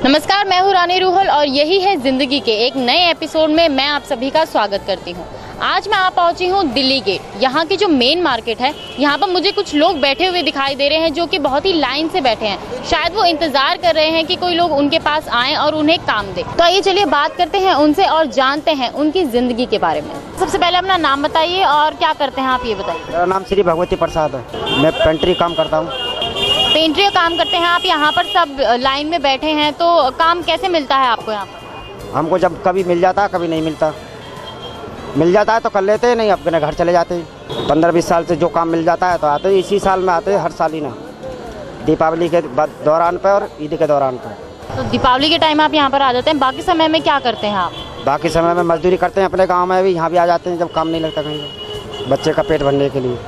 नमस्कार, मैं हूँ रानी रूहल और यही है जिंदगी के एक नए एपिसोड में मैं आप सभी का स्वागत करती हूँ। आज मैं आ पहुंची हूँ दिल्ली गेट, यहाँ की जो मेन मार्केट है। यहाँ पर मुझे कुछ लोग बैठे हुए दिखाई दे रहे हैं जो कि बहुत ही लाइन से बैठे हैं। शायद वो इंतजार कर रहे हैं कि कोई लोग उनके पास आएं और उन्हें काम दे। तो आइए चलिए बात करते हैं उनसे और जानते हैं उनकी जिंदगी के बारे में। सबसे पहले अपना नाम बताइए और क्या करते हैं आप, ये बताइए। मेरा नाम श्री भगवती प्रसाद है, मैं पेंट्री काम करता हूँ। पेंट्री का काम करते हैं आप, यहाँ पर सब लाइन में बैठे हैं, तो काम कैसे मिलता है आपको यहाँ पर? हमको जब कभी मिल जाता है, कभी नहीं मिलता। मिल जाता है तो कर लेते हैं, नहीं अपने घर चले जाते हैं। 15-20 साल से जो काम मिल जाता है तो आते हैं। इसी साल में आते हैं, हर साल ही ना, दीपावली के दौरान पर और ईद के दौरान पर। तो दीपावली के टाइम आप यहाँ पर आ जाते हैं, बाकी समय में क्या करते हैं आप? बाकी समय में मजदूरी करते हैं अपने गाँव में भी, यहाँ भी आ जाते हैं जब काम नहीं लगता कहीं, बच्चे का पेट भरने के लिए।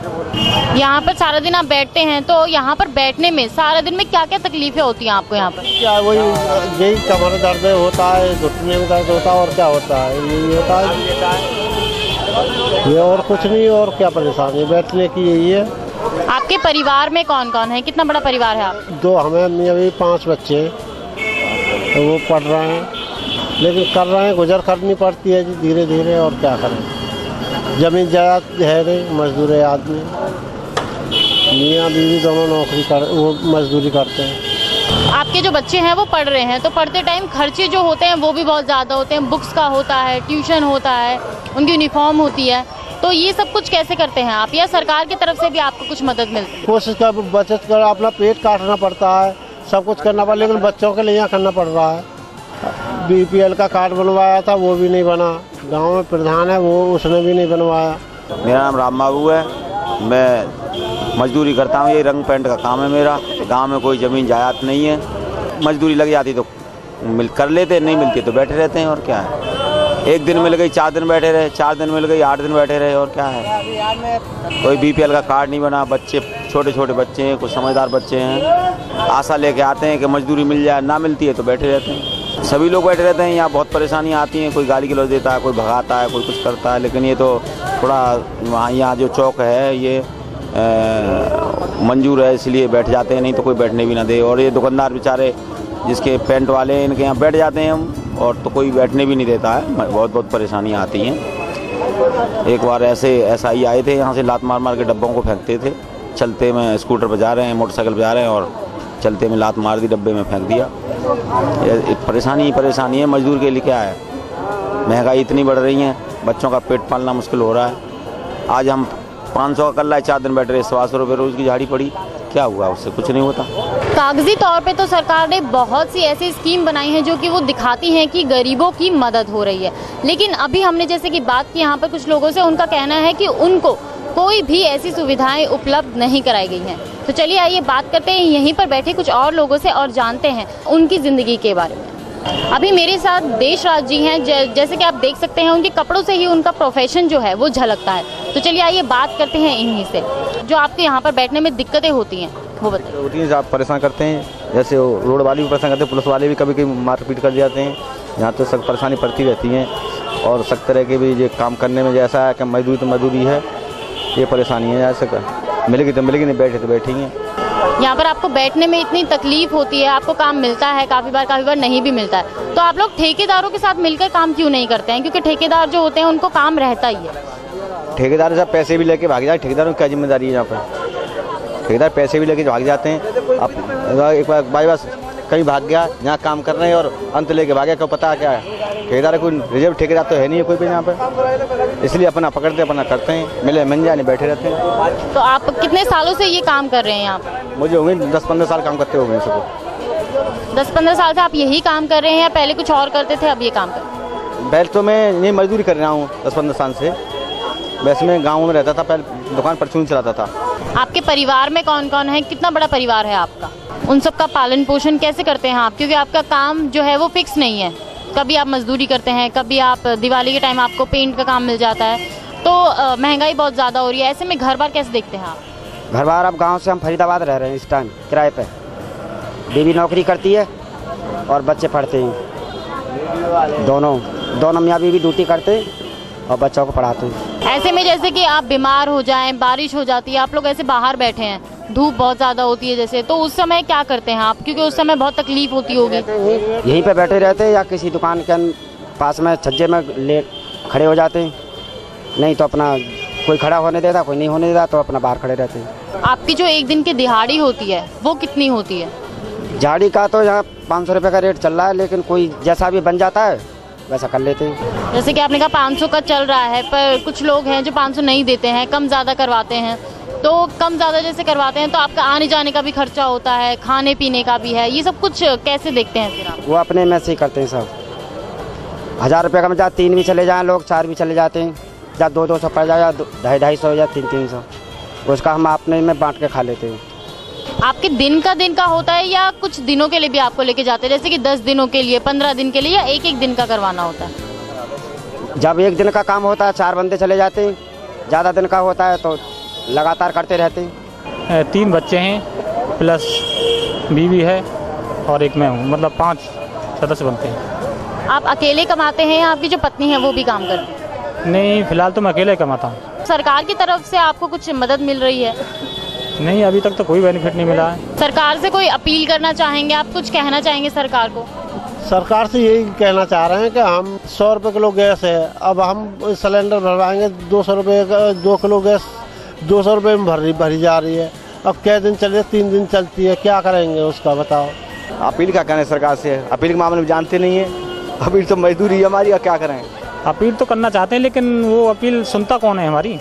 यहाँ पर सारा दिन आप बैठते हैं, तो यहाँ पर बैठने में सारा दिन में क्या क्या तकलीफें होती हैं आपको यहाँ पर? क्या वही यही कमर दर्द होता है, घुटने में दर्द होता है, और क्या होता है, यही होता है ये, और कुछ नहीं। और क्या परेशानी बैठने की यही है। आपके परिवार में कौन कौन है, कितना बड़ा परिवार है आप? 2 हमें अभी 5 बच्चे हैं, तो वो पढ़ रहे हैं, लेकिन कर रहे हैं, गुजर करनी पड़ती है जी धीरे धीरे। और क्या करें, जमीन जायदाद है नहीं, मजदूर है आदमी, मियाँ बीवी दोनों नौकरी कर, वो मजदूरी करते हैं। आपके जो बच्चे हैं वो पढ़ रहे हैं, तो पढ़ते टाइम खर्चे जो होते हैं वो भी बहुत ज़्यादा होते हैं। बुक्स का होता है, ट्यूशन होता है, उनकी यूनिफॉर्म होती है, तो ये सब कुछ कैसे करते हैं आप, या सरकार की तरफ से भी आपको कुछ मदद मिलती है? कोशिश कर, बचत कर, अपना पेट काटना पड़ता है, सब कुछ करना पड़ता है, लेकिन बच्चों के लिए यहाँ करना पड़ रहा है। BPL का कार्ड बनवाया था, वो भी नहीं बना। गांव में प्रधान है, वो उसने भी नहीं बनवाया। मेरा नाम राम बाबू है, मैं मजदूरी करता हूँ, ये रंग पेंट का काम है मेरा। गांव में कोई ज़मीन जायदाद नहीं है, मजदूरी लग जाती तो कर लेते, नहीं मिलती तो बैठे रहते हैं। और क्या है, 1 दिन मिल गई 4 दिन बैठे रहे, 4 दिन मिल गई 8 दिन बैठे रहे। और क्या है, कोई BPL का कार्ड नहीं बना, बच्चे छोटे छोटे बच्चे हैं, कुछ समझदार बच्चे हैं, आशा लेके आते हैं कि मजदूरी मिल जाए, ना मिलती है तो बैठे रहते हैं। सभी लोग बैठे रहते हैं, यहाँ बहुत परेशानियाँ आती हैं। कोई गाली गलौज देता है, कोई भगाता है, कोई कुछ करता है, लेकिन ये तो थोड़ा वहाँ यहाँ जो चौक है ये मंजूर है, इसलिए बैठ जाते हैं, नहीं तो कोई बैठने भी ना दे। और ये दुकानदार बेचारे जिसके पेंट वाले, इनके यहाँ बैठ जाते हैं हम, और तो कोई बैठने भी नहीं देता है। बहुत परेशानियाँ आती हैं। एक बार ऐसे SI आए थे, यहाँ से लात मार मार के डब्बों को फेंकते थे। चलते में स्कूटर पर जा रहे हैं, मोटरसाइकिल पर जा रहे हैं, और चलते में लात मार दी, डब्बे में फेंक दिया। परेशानी है। मजदूर के लिए क्या है, महंगाई इतनी बढ़ रही है, बच्चों का पेट पालना मुश्किल हो रहा है। आज हम 500 का कर रहा है, 4 दिन बैठ रहे, 125 रुपये रोज़ की झाड़ी पड़ी, क्या हुआ, उससे कुछ नहीं होता। कागजी तौर पे तो सरकार ने बहुत सी ऐसी स्कीम बनाई हैं जो कि वो दिखाती हैं कि गरीबों की मदद हो रही है, लेकिन अभी हमने जैसे कि बात की यहाँ पर कुछ लोगों से, उनका कहना है कि उनको कोई भी ऐसी सुविधाएं उपलब्ध नहीं कराई गई हैं। तो चलिए आइए बात करते हैं यहीं पर बैठे कुछ और लोगों से और जानते हैं उनकी ज़िंदगी के बारे में। अभी मेरे साथ देशराज जी हैं, जैसे कि आप देख सकते हैं उनके कपड़ों से ही उनका प्रोफेशन जो है वो झलकता है। तो चलिए आइए बात करते हैं इन्हीं से। जो आपके यहाँ पर बैठने में दिक्कतें होती हैं वो बताइए। होती हैं, आप परेशान करते हैं, जैसे रोड वाले भी परेशान करते हैं, पुलिस वाले भी कभी कभी मारपीट कर जाते हैं। यहाँ तो सब परेशानी पड़ती रहती हैं, और सब तरह के भी ये काम करने में जैसा है कि मजदूरी तो मजदूरी है, ये परेशानी है। जैसे मिलेगी तो मिलेगी, नहीं बैठे तो बैठेंगे। यहाँ पर आपको बैठने में इतनी तकलीफ होती है, आपको काम मिलता है काफ़ी बार नहीं भी मिलता है, तो आप लोग ठेकेदारों के साथ मिलकर काम क्यों नहीं करते हैं? क्योंकि ठेकेदार जो होते हैं उनको काम रहता ही है। ठेकेदार साहब पैसे भी लेके भाग जाए, ठेकेदारों की क्या जिम्मेदारी है यहाँ पर? ठेकेदार पैसे भी लेके भाग जाते हैं। अब एक बार बाई बास कहीं भाग गया, यहाँ काम कर रहे हैं और अंत लेके भाग गया, क्यों पता क्या है, ठेकेदार कोई रिजर्व ठेकेदार तो है नहीं है कोई भी यहाँ पर, इसलिए अपना पकड़ते अपना करते हैं, मिले मिल जाए, नहीं बैठे रहते हैं। तो आप कितने सालों से ये काम कर रहे हैं यहाँ पर? मुझे होंगे 10-15 साल काम करते हो गए सबको। 10-15 साल से आप यही काम कर रहे हैं या पहले कुछ और करते थे, अब ये काम कर रहे हैं? पहले तो मैं ये मजदूरी कर रहा हूँ 10-15 साल से। वैसे मैं गाँव में रहता था, पहले दुकान परचून चलाता था। आपके परिवार में कौन कौन है, कितना बड़ा परिवार है आपका? उन सब का पालन पोषण कैसे करते हैं आप? क्योंकि आपका काम जो है वो फिक्स नहीं है, कभी आप मजदूरी करते हैं, कभी आप दिवाली के टाइम आपको पेंट का काम मिल जाता है, तो महंगाई बहुत ज़्यादा हो रही है। ऐसे में घर बार कैसे देखते हैं आप? घर बार अब गांव से हम फरीदाबाद रह रहे हैं इस टाइम किराए पे। बीवी नौकरी करती है और बच्चे पढ़ते हैं दोनों। दोनों मियाँ बीवी ड्यूटी करते और बच्चों को पढ़ाते। ऐसे में जैसे कि आप बीमार हो जाएं, बारिश हो जाती है, आप लोग ऐसे बाहर बैठे हैं, धूप बहुत ज़्यादा होती है जैसे, तो उस समय क्या करते हैं आप? क्योंकि उस समय बहुत तकलीफ होती होगी। यहीं पे बैठे रहते या किसी दुकान के पास में छज्जे में ले खड़े हो जाते, नहीं तो अपना कोई खड़ा होने देता, कोई नहीं होने देता, तो अपना बाहर खड़े रहते। आपकी जो एक दिन की दिहाड़ी होती है वो कितनी होती है? झाड़ी का तो यहाँ 500 रुपये का रेट चल रहा है, लेकिन कोई जैसा भी बन जाता है वैसा कर लेते हैं। जैसे कि आपने कहा 500 का चल रहा है, पर कुछ लोग हैं जो 500 नहीं देते हैं, कम ज़्यादा करवाते हैं। तो कम ज़्यादा जैसे करवाते हैं तो आपका आने जाने का भी खर्चा होता है, खाने पीने का भी है, ये सब कुछ कैसे देखते हैं फिर आप? वो अपने में से ही करते हैं सब। 1000 रुपये का में जहाँ 3 भी चले जाएँ लोग, 4 भी चले जाते हैं, जहाँ 200 पड़ जाए या 250 या 300, उसका हम अपने में बांट के खा लेते हैं। आपके दिन का होता है या कुछ दिनों के लिए भी आपको लेके जाते हैं, जैसे कि 10 दिनों के लिए, 15 दिन के लिए, या एक दिन का करवाना होता है? जब एक दिन का काम होता है 4 बंदे चले जाते हैं, ज़्यादा दिन का होता है तो लगातार करते रहते हैं। 3 बच्चे हैं प्लस बीवी है और एक मैं हूँ, मतलब 5 सदस्य बनते हैं। आप अकेले कमाते हैं या आपकी जो पत्नी है वो भी काम करती है? नहीं, फिलहाल तो मैं अकेले कमाता हूँ। सरकार की तरफ से आपको कुछ मदद मिल रही है? नहीं, अभी तक तो कोई बेनिफिट नहीं मिला है। सरकार से कोई अपील करना चाहेंगे आप, कुछ कहना चाहेंगे सरकार को? सरकार से यही कहना चाह रहे हैं कि हम 100 रुपये किलो गैस है, अब हम सिलेंडर भरवाएंगे 200 रुपये का, 2 किलो गैस 200 रुपये में भरी जा रही है। अब कै दिन चले, 3 दिन चलती है, क्या करेंगे उसका बताओ। अपील क्या करें सरकार से, अपील के मामले में जानते नहीं है, अपील तो मजदूरी है हमारी, क्या करें। अपील तो करना चाहते हैं लेकिन वो अपील सुनता कौन है हमारी।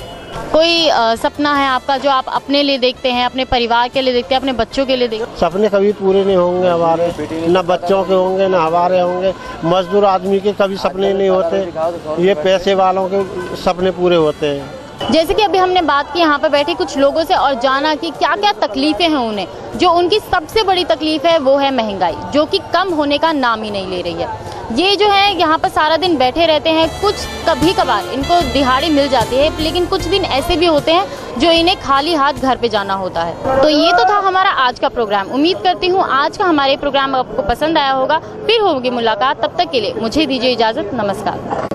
कोई सपना है आपका जो आप अपने लिए देखते हैं, अपने परिवार के लिए देखते हैं, अपने बच्चों के लिए देखते हैं? सपने कभी पूरे नहीं होंगे हमारे, न बच्चों के होंगे न हमारे होंगे। मजदूर आदमी के कभी सपने नहीं होते, ये पैसे वालों के सपने पूरे होते हैं। जैसे कि अभी हमने बात की यहाँ पे बैठे कुछ लोगों से और जाना कि क्या क्या तकलीफें हैं उन्हें। जो उनकी सबसे बड़ी तकलीफ है वो है महंगाई, जो कि कम होने का नाम ही नहीं ले रही है। ये जो है यहाँ पर सारा दिन बैठे रहते हैं, कुछ कभी कभार इनको दिहाड़ी मिल जाती है, लेकिन कुछ दिन ऐसे भी होते हैं जो इन्हें खाली हाथ घर पे जाना होता है। तो ये तो था हमारा आज का प्रोग्राम। उम्मीद करती हूँ आज का हमारे प्रोग्राम आपको पसंद आया होगा। फिर होगी मुलाकात, तब तक के लिए मुझे दीजिए इजाज़त। नमस्कार।